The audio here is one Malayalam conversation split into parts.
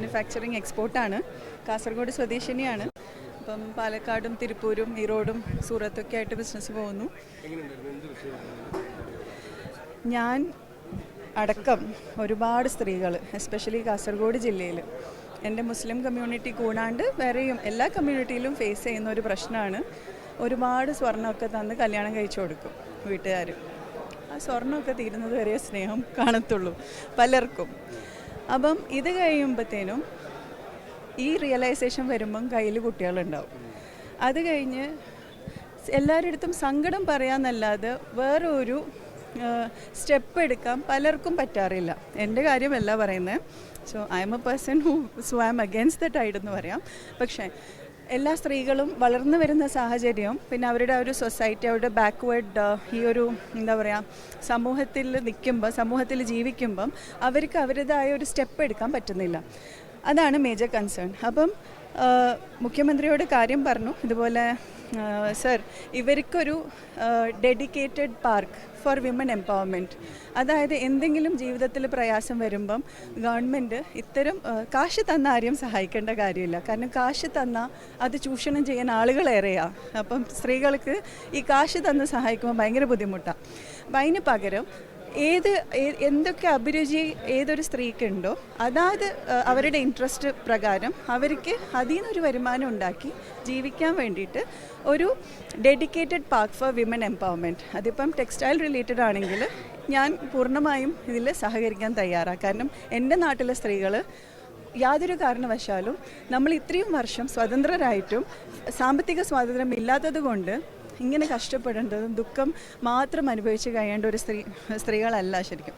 മാനുഫാക്ചറിങ് എക്സ്പോർട്ടാണ്. കാസർഗോഡ് സ്വദേശിനിയാണ്. അപ്പം പാലക്കാടും തിരുപ്പൂരും ഈറോഡും സൂറത്തൊക്കെ ആയിട്ട് ബിസിനസ് പോകുന്നു. ഞാൻ അടക്കം ഒരുപാട് സ്ത്രീകൾ, എസ്പെഷ്യലി കാസർഗോഡ് ജില്ലയിൽ, എൻ്റെ മുസ്ലിം കമ്മ്യൂണിറ്റി കൂടാണ്ട് വേറെയും എല്ലാ കമ്മ്യൂണിറ്റിയിലും ഫേസ് ചെയ്യുന്ന ഒരു പ്രശ്നമാണ്. ഒരുപാട് സ്വർണ്ണമൊക്കെ തന്ന് കല്യാണം കഴിച്ചു കൊടുക്കും വീട്ടുകാർ. ആ സ്വർണ്ണമൊക്കെ തീരുന്നത് വരെ സ്നേഹം കാണത്തുള്ളൂ പലർക്കും. അപ്പം ഇത് കഴിയുമ്പോഴത്തേനും ഈ റിയലൈസേഷൻ വരുമ്പം കയ്യിൽ കുട്ടികളുണ്ടാവും. അത് കഴിഞ്ഞ് എല്ലാവരുടെ അടുത്തും സങ്കടം പറയാമെന്നല്ലാതെ വേറെ ഒരു സ്റ്റെപ്പ് എടുക്കാൻ പലർക്കും പറ്റാറില്ല. എൻ്റെ കാര്യമല്ല പറയുന്നത്. So I'm a person so I'm against the tide എന്ന് പറയാം. പക്ഷേ എല്ലാ സ്ത്രീകളും വളർന്നു വരുന്ന സാഹചര്യം, പിന്നെ അവരുടെ ഒരു സൊസൈറ്റി, അവരുടെ ബാക്ക്വേർഡ് ഈ ഒരു എന്താ പറയുക സമൂഹത്തിൽ നിൽക്കുമ്പോൾ, സമൂഹത്തിൽ ജീവിക്കുമ്പം അവർക്ക് അവരുടേതായ ഒരു സ്റ്റെപ്പ് എടുക്കാൻ പറ്റുന്നില്ല. അതാണ് മേജർ കൺസേൺ. അപ്പം മുഖ്യമന്ത്രിയോട് കാര്യം പറഞ്ഞു, ഇതുപോലെ സർ ഇവർക്കൊരു dedicated park for women empowerment, അതായത് എന്തെങ്കിലും ജീവിതത്തിൽ പ്രയാസം വരുമ്പം ഗവൺമെൻറ് ഇത്തരം കാശ് തന്ന ആരെയും സഹായിക്കേണ്ട കാര്യമില്ല. കാരണം കാശ് തന്നാൽ അത് ചൂഷണം ചെയ്യാൻ ആളുകളേറെയാണ്. അപ്പം സ്ത്രീകൾക്ക് ഈ കാശ് തന്ന് സഹായിക്കുമ്പോൾ ഭയങ്കര ബുദ്ധിമുട്ടാണ്. അപ്പം അതിന് പകരം എന്തൊക്കെ അഭിരുചി ഏതൊരു സ്ത്രീക്കുണ്ടോ അതായത് അവരുടെ ഇൻട്രസ്റ്റ് പ്രകാരം അവർക്ക് അതിൽ നിന്നൊരു വരുമാനം ഉണ്ടാക്കി ജീവിക്കാൻ വേണ്ടിയിട്ട് ഒരു dedicated park for women empowerment, അതിപ്പം ടെക്സ്റ്റൈൽ റിലേറ്റഡ് ആണെങ്കിൽ ഞാൻ പൂർണ്ണമായും ഇതിൽ സഹകരിക്കാൻ തയ്യാറാണ്. കാരണം എൻ്റെ നാട്ടിലെ സ്ത്രീകൾ യാതൊരു കാരണവശാലും നമ്മൾ ഇത്രയും വർഷം സ്വതന്ത്രരായിട്ടും സാമ്പത്തിക സ്വാതന്ത്ര്യം ഇല്ലാത്തത് കൊണ്ട് ഇങ്ങനെ കഷ്ടപ്പെടേണ്ടതും ദുഃഖം മാത്രം അനുഭവിച്ച് കഴിയേണ്ട ഒരു സ്ത്രീകളല്ല ശരിക്കും.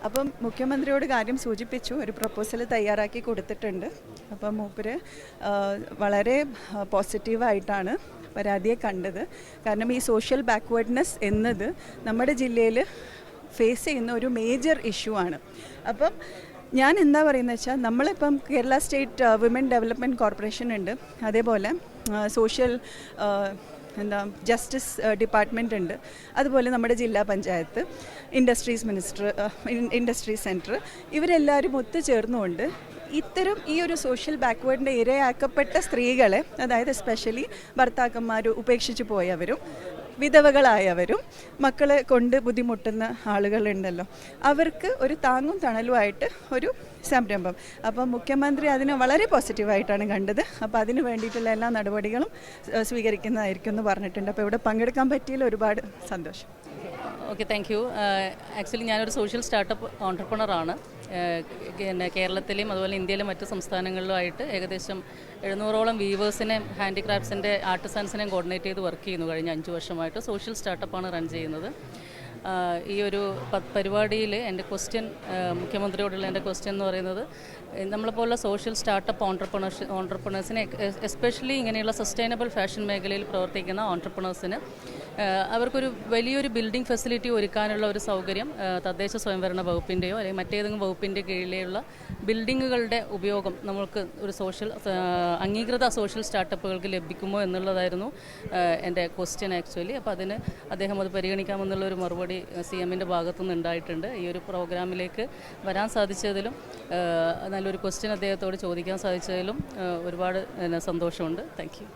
അപ്പം മുഖ്യമന്ത്രിയോട് കാര്യം സൂചിപ്പിച്ചു, ഒരു പ്രപ്പോസൽ തയ്യാറാക്കി കൊടുത്തിട്ടുണ്ട്. അപ്പം മൂപ്പര് വളരെ പോസിറ്റീവായിട്ടാണ് പരാതിയെ കണ്ടത്. കാരണം ഈ സോഷ്യൽ ബാക്ക്വേർഡ്നെസ് എന്നത് നമ്മുടെ ജില്ലയിൽ ഫേസ് ചെയ്യുന്ന ഒരു മേജർ ഇഷ്യൂ ആണ്. അപ്പം ഞാൻ എന്താ പറയുന്നത് വെച്ചാൽ, നമ്മളിപ്പം Kerala state women development corporation ഉണ്ട്, അതേപോലെ സോഷ്യൽ ജസ്റ്റിസ് ഡിപ്പാർട്ട്മെൻ്റ് ഉണ്ട്, അതുപോലെ നമ്മുടെ ജില്ലാ പഞ്ചായത്ത്, ഇൻഡസ്ട്രീസ് സെൻറ്റർ, ഇവരെല്ലാവരും ഒത്തുചേർന്നുകൊണ്ട് ഇത്തരം ഈ ഒരു സോഷ്യൽ ബാക്ക്വേർഡിൻ്റെ ഇരയാക്കപ്പെട്ട സ്ത്രീകളെ, അതായത് എസ്പെഷ്യലി ഭർത്താക്കന്മാർ ഉപേക്ഷിച്ച് പോയവരും വിധവകളായവരും മക്കളെ കൊണ്ട് ബുദ്ധിമുട്ടുന്ന ആളുകളുണ്ടല്ലോ, അവർക്ക് ഒരു താങ്ങും തണലുമായിട്ട് ഒരു സംരംഭം. അപ്പം മുഖ്യമന്ത്രി അതിനെ വളരെ പോസിറ്റീവായിട്ടാണ് കണ്ടത്. അപ്പോൾ അതിന് വേണ്ടിയിട്ടുള്ള എല്ലാ നടപടികളും സ്വീകരിക്കുന്നതായിരിക്കും എന്ന് പറഞ്ഞിട്ടുണ്ട്. അപ്പോൾ ഇവിടെ പങ്കെടുക്കാൻ പറ്റിയതിൽ ഒരുപാട് സന്തോഷം. Okay, thank you. ആക്ച്വലി ഞാനൊരു സോഷ്യൽ സ്റ്റാർട്ടപ്പ് ഓൺടർപ്രണറാണ്. കേരളത്തിലെയും അതുപോലെ ഇന്ത്യയിലെ മറ്റ് സംസ്ഥാനങ്ങളിലുമായിട്ട് ഏകദേശം 700ഓളം വീവേഴ്സിനെയും ഹാൻഡിക്രാഫ്റ്റ്സിൻ്റെ ആർട്ടിസൻസിനെയും കോർഡിനേറ്റ് ചെയ്ത് വർക്ക് ചെയ്യുന്നു. കഴിഞ്ഞ 5 വർഷമായിട്ട് സോഷ്യൽ സ്റ്റാർട്ടപ്പാണ് റൺ ചെയ്യുന്നത്. ഈ ഒരു പരിപാടിയിൽ എൻ്റെ ക്വസ്റ്റ്യൻ, മുഖ്യമന്ത്രിയോടുള്ള എൻ്റെ ക്വസ്റ്റ്യൻ എന്ന് പറയുന്നത്, നമ്മളെപ്പോലുള്ള സോഷ്യൽ സ്റ്റാർട്ടപ്പ് ഓൺടർപ്രണേഴ്സിനെ, എസ്പെഷ്യലി ഇങ്ങനെയുള്ള സസ്റ്റൈനബിൾ ഫാഷൻ മേഖലയിൽ പ്രവർത്തിക്കുന്ന ഓൺടർപ്രണേഴ്സിന് അവർക്കൊരു വലിയൊരു ബിൽഡിംഗ് ഫെസിലിറ്റി ഒരുക്കാനുള്ള ഒരു സൗകര്യം തദ്ദേശ സ്വയംഭരണ വകുപ്പിൻ്റെയോ അല്ലെങ്കിൽ മറ്റേതെങ്കിലും വകുപ്പിൻ്റെ കീഴിലെയുള്ള ബിൽഡിങ്ങുകളുടെ ഉപയോഗം നമ്മൾക്ക് ഒരു അംഗീകൃത സോഷ്യൽ സ്റ്റാർട്ടപ്പുകൾക്ക് ലഭിക്കുമോ എന്നുള്ളതായിരുന്നു എൻ്റെ ക്വസ്റ്റ്യൻ ആക്ച്വലി. അപ്പോൾ അതിന് അദ്ദേഹം അത് പരിഗണിക്കാമെന്നുള്ളൊരു മറുപടി CM-ൻ്റെ ഭാഗത്തുനിന്ന് ഉണ്ടായിട്ടുണ്ട്. ഈ ഒരു പ്രോഗ്രാമിലേക്ക് വരാൻ സാധിച്ചതിലും നല്ലൊരു ക്വസ്റ്റ്യൻ അദ്ദേഹത്തോട് ചോദിക്കാൻ സാധിച്ചതിലും ഒരുപാട് സന്തോഷമുണ്ട്. Thank you.